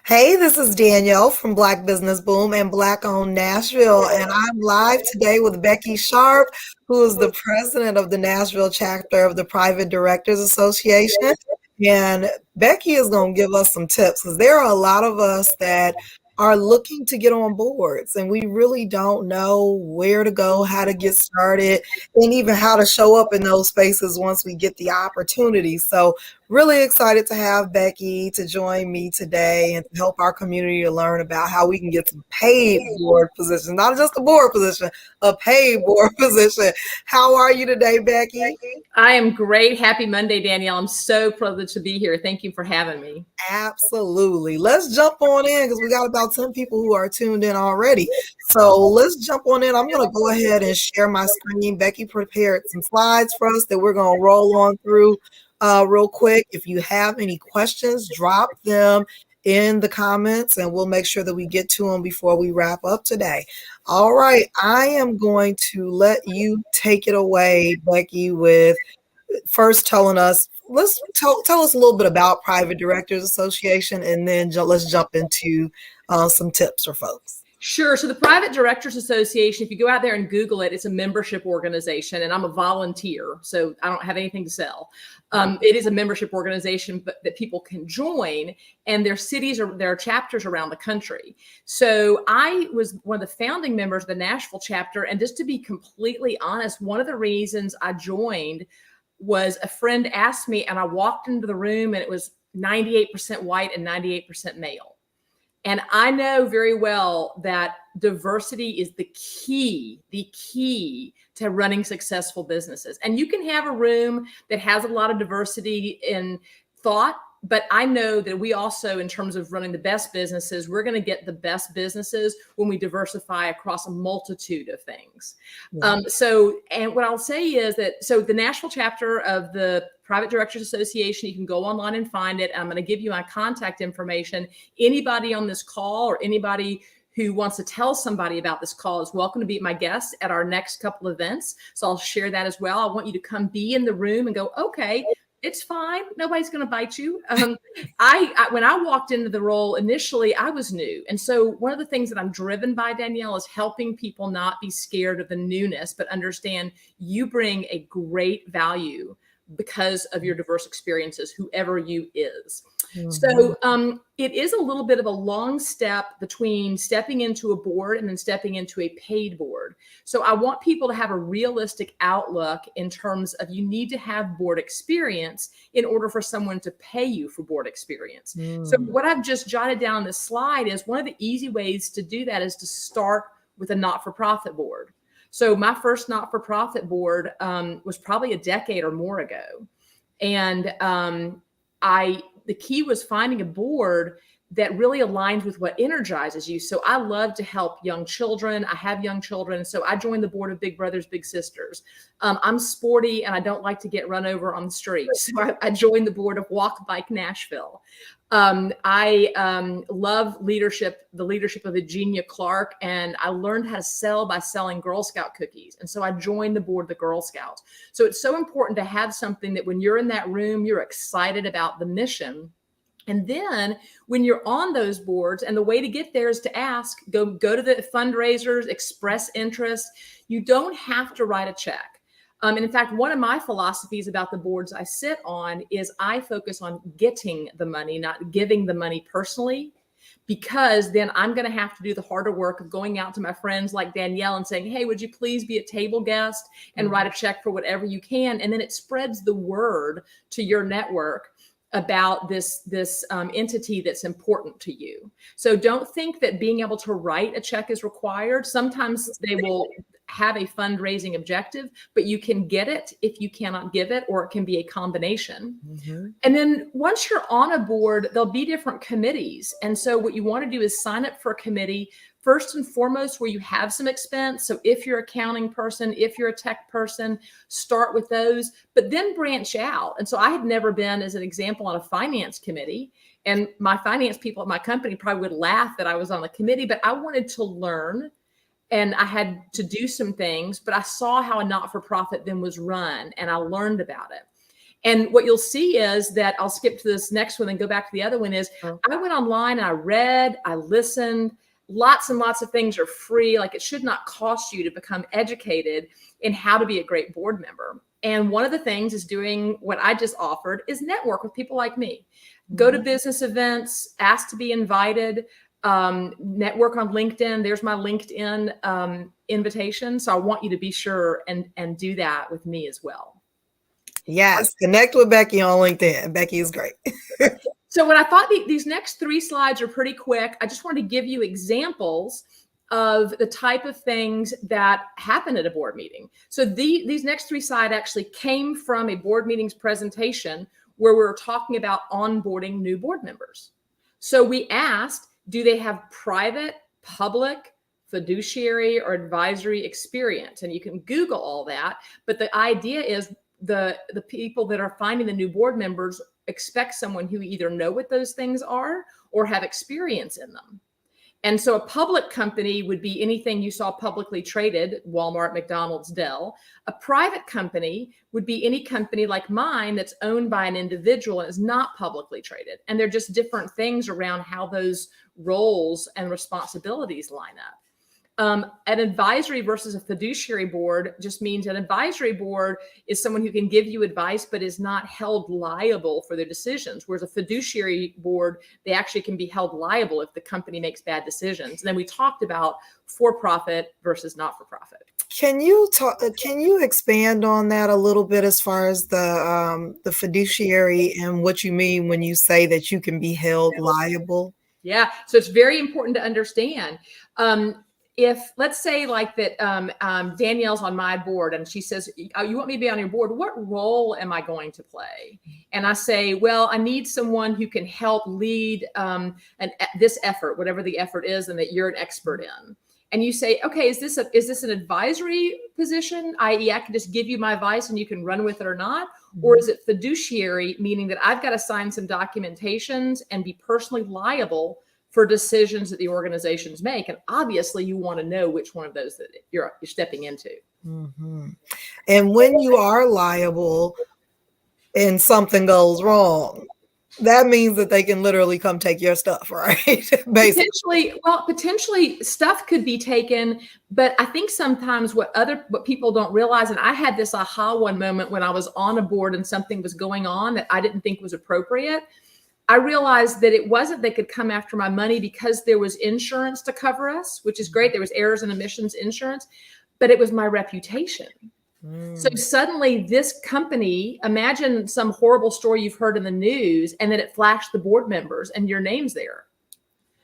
Hey, this is Danielle from Black Business Boom and Black Owned Nashville, and I'm live today with Becky Sharpe, who is the president of the Nashville chapter of the Private Directors Association. And Becky is going to give us some tips because there are a lot of us that are looking to get on boards, and we really don't know where to go, how to get started, and even how to show up in those spaces once we get the opportunity. So, really excited to have Becky to join me today and to help our community to learn about how we can get some paid board positions, not just a board position, a paid board position. How are you today, Becky? I am great. Happy Monday, Danielle. I'm so privileged to be here. Thank you for having me. Absolutely. Let's jump on in because we got about 10 people who are tuned in already. So let's jump on in. I'm going to go ahead and share my screen. Becky prepared some slides for us that we're going to roll on through real quick. If you have any questions, drop them in the comments and we'll make sure that we get to them before we wrap up today. All right. I am going to let you take it away, Becky, with first telling us, let's tell us a little bit about Private Directors Association, and then let's jump into some tips for folks. Sure. So the Private Directors Association, if you go out there and Google it, it's a membership organization, and I'm a volunteer, so I don't have anything to sell. It is a membership organization that people can join, and there are chapters around the country. So I was one of the founding members of the Nashville chapter, and just to be completely honest, one of the reasons I joined was a friend asked me, and I walked into the room and it was 98% white and 98% male. And I know very well that diversity is the key to running successful businesses. And you can have a room that has a lot of diversity in thought, but I know that we also, in terms of running the best businesses, we're going to get the best businesses when we diversify across a multitude of things. Yeah. And what I'll say is that, so the Nashville chapter of the Private Directors Association, you can go online and find it. I'm going to give you my contact information. Anybody on this call or anybody who wants to tell somebody about this call is welcome to be my guest at our next couple of events. So I'll share that as well. I want you to come be in the room and go, okay, it's fine. Nobody's going to bite you. When I walked into the role initially, I was new. And so one of the things that I'm driven by, Danielle, is helping people not be scared of the newness, but understand you bring a great value because of your diverse experiences, whoever you is. Mm-hmm. So it is a little bit of a long step between stepping into a board and then stepping into a paid board. So I want people to have a realistic outlook in terms of you need to have board experience in order for someone to pay you for board experience. So what I've just jotted down on this slide is one of the easy ways to do that is to start with a not-for-profit board. So my first not-for-profit board was probably a decade or more ago. And the key was finding a board that really aligns with what energizes you. So I love to help young children. I have young children. So I joined the board of Big Brothers Big Sisters. I'm sporty and I don't like to get run over on the street. So I joined the board of Walk Bike Nashville. I love leadership, the leadership of Virginia Clark, and I learned how to sell by selling Girl Scout cookies. And so I joined the board of the Girl Scouts. So it's so important to have something that when you're in that room, you're excited about the mission. And then when you're on those boards, and the way to get there is to ask, go to the fundraisers, express interest. You don't have to write a check. And in fact, one of my philosophies about the boards I sit on is I focus on getting the money, not giving the money personally, because then I'm going to have to do the harder work of going out to my friends like Danielle and saying, hey, would you please be a table guest and write a check for whatever you can? And then it spreads the word to your network about this entity that's important to you. So don't think that being able to write a check is required. Sometimes they will have a fundraising objective, but you can get it if you cannot give it, or it can be a combination. Mm-hmm. And then once you're on a board, there'll be different committees. And so what you want to do is sign up for a committee first and foremost where you have some expense. So if you're an accounting person, if you're a tech person, start with those, but then branch out. And so I had never been, as an example, on a finance committee. And my finance people at my company probably would laugh that I was on the committee, but I wanted to learn. And I had to do some things, but I saw how a not-for-profit then was run, and I learned about it. And what you'll see is that I'll skip to this next one and go back to the other one is I went online and I read, I listened. Lots and lots of things are free. Like it should not cost you to become educated in how to be a great board member. And one of the things is doing what I just offered is network with people like me. Go to business events, ask to be invited, network on LinkedIn. There's my LinkedIn invitation. So I want you to be sure and do that with me as well. Yes, connect with Becky on LinkedIn. Becky is great. So when I thought these next 3 slides are pretty quick, I just wanted to give you examples of the type of things that happen at a board meeting. So these next 3 slides actually came from a board meetings presentation where we were talking about onboarding new board members. So we asked, do they have private, public, fiduciary, or advisory experience? And you can Google all that. But the idea is the people that are finding the new board members expect someone who either know what those things are or have experience in them. And so a public company would be anything you saw publicly traded, Walmart, McDonald's, Dell. A private company would be any company like mine that's owned by an individual and is not publicly traded. And they're just different things around how those roles and responsibilities line up. An advisory versus a fiduciary board just means an advisory board is someone who can give you advice, but is not held liable for their decisions. Whereas a fiduciary board, they actually can be held liable if the company makes bad decisions. And then we talked about for-profit versus not-for-profit. Can you expand on that a little bit as far as the fiduciary and what you mean when you say that you can be held liable? Yeah, so it's very important to understand. If let's say like that, Danielle's on my board and she says, oh, you want me to be on your board? What role am I going to play? And I say, well, I need someone who can help lead this effort, whatever the effort is, and that you're an expert in. And you say, okay, is this an advisory position, i.e. I can just give you my advice and you can run with it or not? Or is it fiduciary, meaning that I've got to sign some documentations and be personally liable for decisions that the organizations make? And obviously you want to know which one of those that you're stepping into. Mm-hmm. And when you are liable and something goes wrong, that means that they can literally come take your stuff, right? Basically. Potentially stuff could be taken, but I think sometimes what people don't realize, and I had this aha one moment when I was on a board and something was going on that I didn't think was appropriate. I realized that it wasn't they could come after my money because there was insurance to cover us, which is great. There was errors and omissions insurance, but it was my reputation. So suddenly this company, imagine some horrible story you've heard in the news and then it flashed the board members and your name's there.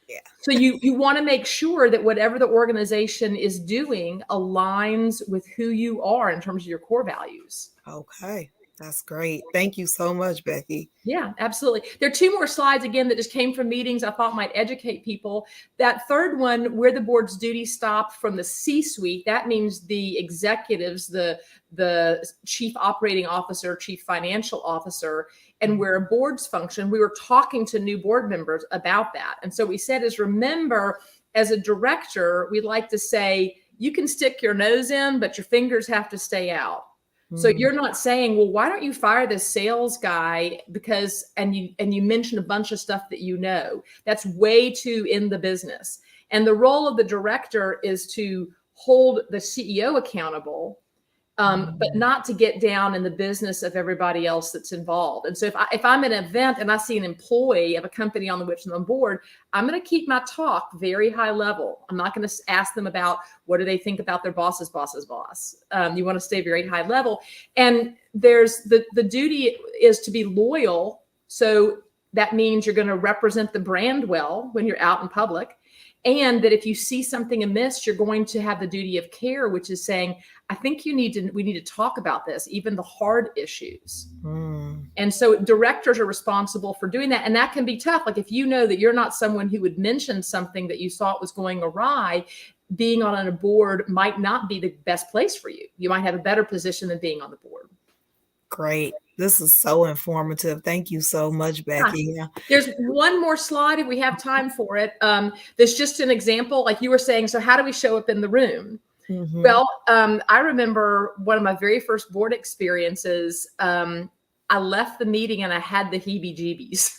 Yeah. So you want to make sure that whatever the organization is doing aligns with who you are in terms of your core values. Okay. That's great. Thank you so much, Becky. Yeah, absolutely. There are 2 more slides, again, that just came from meetings I thought might educate people. That third one, where the board's duties stop from the C-suite, that means the executives, the chief operating officer, chief financial officer, and where boards function. We were talking to new board members about that. And so we said is, remember, as a director, we'd like to say, you can stick your nose in, but your fingers have to stay out. So you're not saying, well, why don't you fire this sales guy because, and you mention a bunch of stuff that you know, that's way too in the business. And the role of the director is to hold the CEO accountable, but not to get down in the business of everybody else that's involved. And so if I'm at an event and I see an employee of a company on which I'm on board, I'm going to keep my talk very high level. I'm not going to ask them about what do they think about their boss's boss's boss. You want to stay very high level. And there's the duty is to be loyal. So that means you're going to represent the brand well when you're out in public. And that if you see something amiss, you're going to have the duty of care, which is saying, I think we need to talk about this, even the hard issues. And so directors are responsible for doing that. And that can be tough. Like if you know that you're not someone who would mention something that you thought was going awry, being on a board might not be the best place for you. You might have a better position than being on the board. Great. This is so informative. Thank you so much, Becky. Yeah. There's one more slide if we have time for it. There's just an example, like you were saying, so how do we show up in the room? Well, I remember one of my very first board experiences. I left the meeting and I had the heebie-jeebies.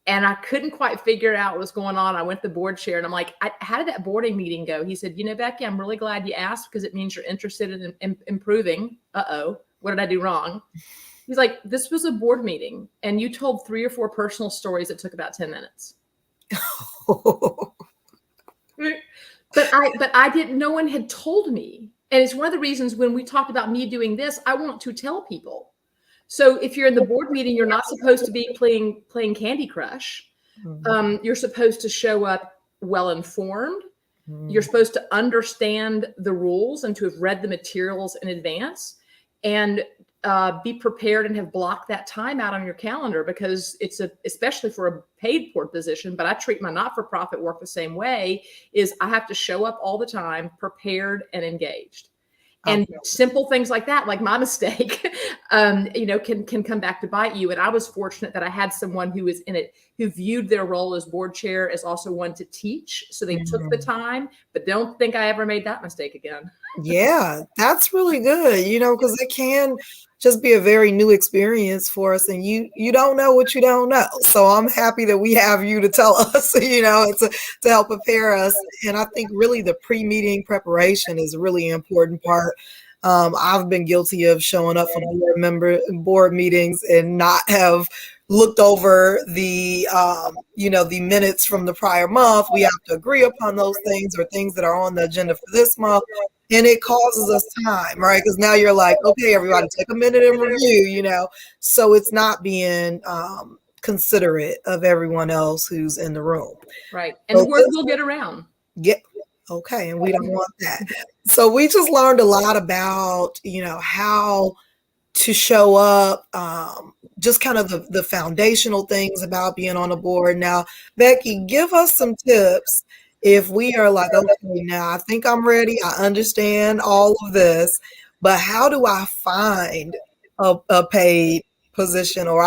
And I couldn't quite figure out what was going on. I went to the board chair and I'm like, how did that boarding meeting go? He said, Becky, I'm really glad you asked because it means you're interested in improving. Uh-oh, what did I do wrong? He's like, this was a board meeting and you told 3 or 4 personal stories that took about 10 minutes. But I didn't, no one had told me. And it's one of the reasons when we talked about me doing this, I want to tell people. So if you're in the board meeting, you're not supposed to be playing Candy Crush. You're supposed to show up well-informed. You're supposed to understand the rules and to have read the materials in advance and be prepared and have blocked that time out on your calendar because especially for a paid board position, but I treat my not-for-profit work the same way, is I have to show up all the time, prepared and engaged. And simple things like that, like my mistake, can come back to bite you. And I was fortunate that I had someone who was in it, who viewed their role as board chair as also one to teach. So they took the time, but don't think I ever made that mistake again. Yeah, that's really good, because it can just be a very new experience for us and you don't know what you don't know. So I'm happy that we have you to tell us, to help prepare us. And I think really the pre-meeting preparation is a really important part. I've been guilty of showing up for board meetings and not have looked over the the minutes from the prior month. We have to agree upon those things or things that are on the agenda for this month. And it causes us time, right? Because now you're like, okay, everybody take a minute and review, so it's not being considerate of everyone else who's in the room. Right. And the word will get around. Yeah. Okay. And we don't want that. So we just learned a lot about, how to show up, just kind of the foundational things about being on a board. Now, Becky, give us some tips if we are like, okay, now I think I'm ready. I understand all of this, but how do I find a paid position? Or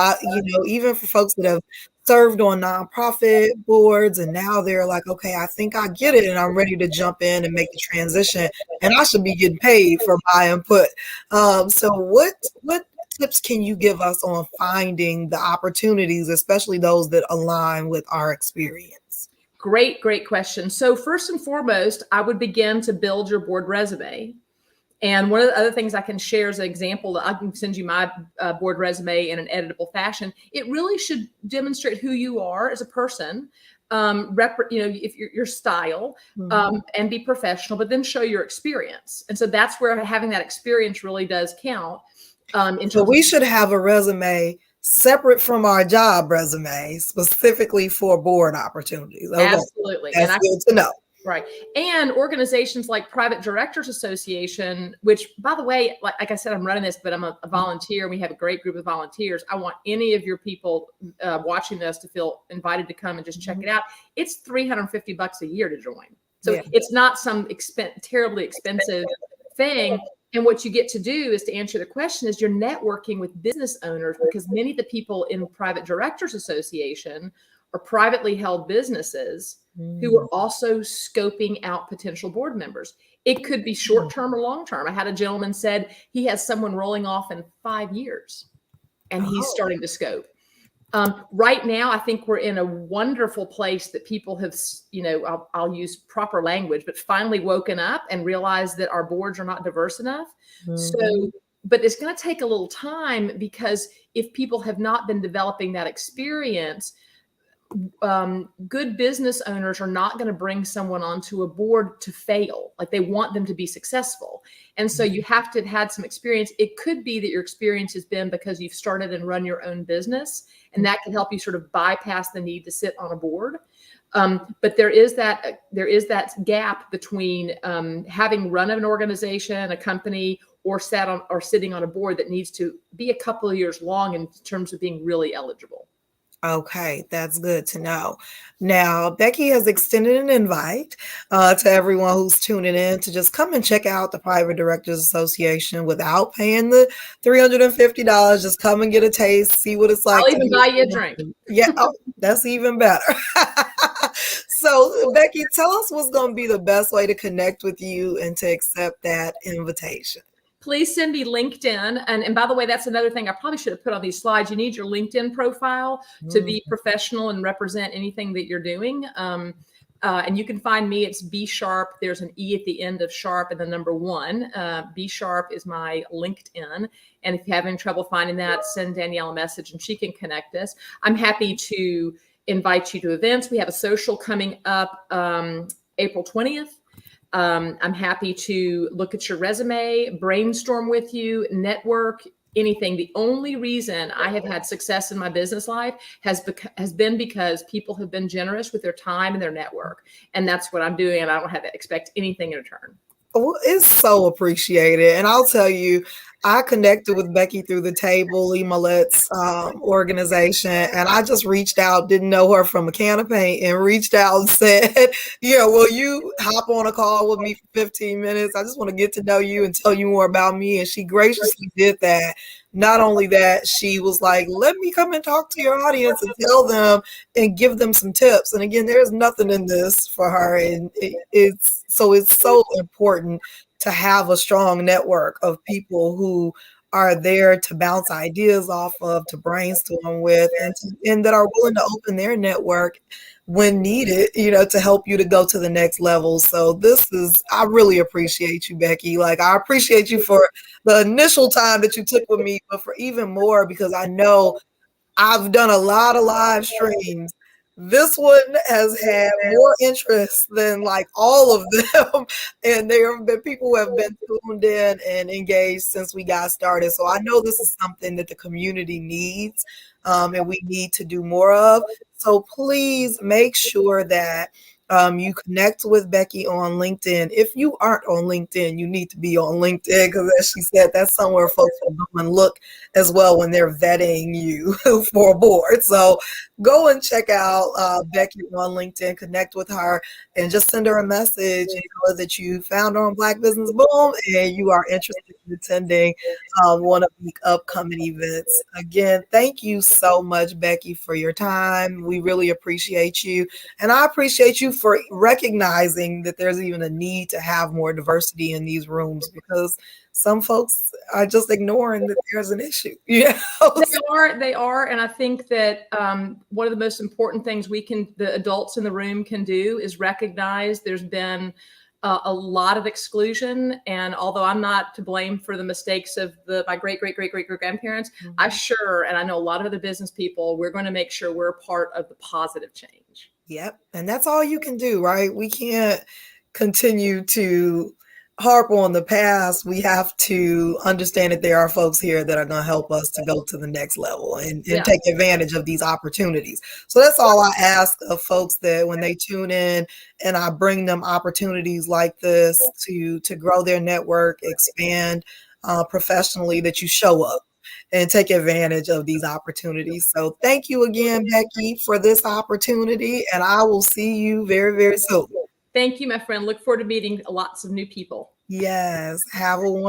even for folks that have served on nonprofit boards and now they're like, okay, I think I get it and I'm ready to jump in and make the transition and I should be getting paid for my input. So what tips can you give us on finding the opportunities, especially those that align with our experience? Great question. So first and foremost, I would begin to build your board resume. And one of the other things I can share as an example, I can send you my board resume in an editable fashion. It really should demonstrate who you are as a person, if your style, and be professional, but then show your experience. And so that's where having that experience really does count. So we should have a resume separate from our job resume, specifically for board opportunities. Okay. Absolutely. That's good to know. Right. And organizations like Private Directors Association, which, by the way, like I said, I'm running this, but I'm a volunteer and we have a great group of volunteers. I want any of your people watching this to feel invited to come and just check it out. It's $350 a year to join. So it's not some terribly expensive thing. And what you get to do is, to answer the question, is you're networking with business owners, because many of the people in Private Directors Association are privately held businesses who are also scoping out potential board members. It could be short-term or long-term. I had a gentleman said he has someone rolling off in 5 years and he's starting to scope. Right now, I think we're in a wonderful place that people have, I'll use proper language, but finally woken up and realized that our boards are not diverse enough. So, but it's going to take a little time, because if people have not been developing that experience, good business owners are not going to bring someone onto a board to fail. Like, they want them to be successful. And so you have to have had some experience. It could be that your experience has been because you've started and run your own business, and that can help you sort of bypass the need to sit on a board. But there is that gap between having run an organization, a company, or sitting on a board that needs to be a couple of years long in terms of being really eligible. Okay, that's good to know. Now, Becky has extended an invite to everyone who's tuning in to just come and check out the Private Directors Association without paying the $350. Just come and get a taste, see what it's like. I'll even buy you a drink. Yeah, that's even better. So, Becky, tell us what's going to be the best way to connect with you and to accept that invitation. please send me LinkedIn. And by the way, that's another thing I probably should have put on these slides. You need your LinkedIn profile to be professional and represent anything that you're doing. And you can find me, it's B Sharpe. There's an E at the end of Sharpe and the number 1. B Sharpe is my LinkedIn. And if you have any trouble finding that, send Danielle a message and she can connect us. I'm happy to invite you to events. We have a social coming up April 20th. I'm happy to look at your resume, brainstorm with you, network, anything. The only reason I have had success in my business life has been because people have been generous with their time and their network. And that's what I'm doing. And I don't have to expect anything in return. Well, it's so appreciated. And I'll tell you, I connected with Becky through the Table, Lee Millett's organization, and I just reached out, didn't know her from a can of paint, and reached out and said, yeah, will you hop on a call with me for 15 minutes? I just want to get to know you and tell you more about me. And she graciously did that. Not only that, she was like, let me come and talk to your audience and tell them and give them some tips. And again, there's nothing in this for her. And it's so important to have a strong network of people who are there to bounce ideas off of, to brainstorm with, and that are willing to open their network when needed, to help you to go to the next level. So I really appreciate you, Becky. Like, I appreciate you for the initial time that you took with me, but for even more, because I know I've done a lot of live streams. This one has had more interest than like all of them. And there have been people who have been tuned in and engaged since we got started. So I know this is something that the community needs, and we need to do more of. So please make sure that you connect with Becky on LinkedIn. If you aren't on LinkedIn, you need to be on LinkedIn, because as she said, that's somewhere folks will go and look as well when they're vetting you for a board. So go and check out Becky on LinkedIn, connect with her, and just send her a message that you found her on Black Business Boom and you are interested in attending one of the upcoming events. Again, thank you so much, Becky, for your time. We really appreciate you. And I appreciate you for recognizing that there's even a need to have more diversity in these rooms, because some folks are just ignoring that there's an issue. They are. And I think that one of the most important things the adults in the room can do is recognize there's been a lot of exclusion. And although I'm not to blame for the mistakes of my great grandparents, and I know a lot of other business people, we're going to make sure we're part of the positive change. Yep. And that's all you can do, right? We can't continue to harp on the past. We have to understand that there are folks here that are going to help us to go to the next level and take advantage of these opportunities. So that's all I ask of folks, that when they tune in and I bring them opportunities like this to grow their network, expand professionally, that you show up and take advantage of these opportunities. So thank you again, Becky, for this opportunity. And I will see you very, very soon. Thank you, my friend. Look forward to meeting lots of new people. Yes. Have a wonderful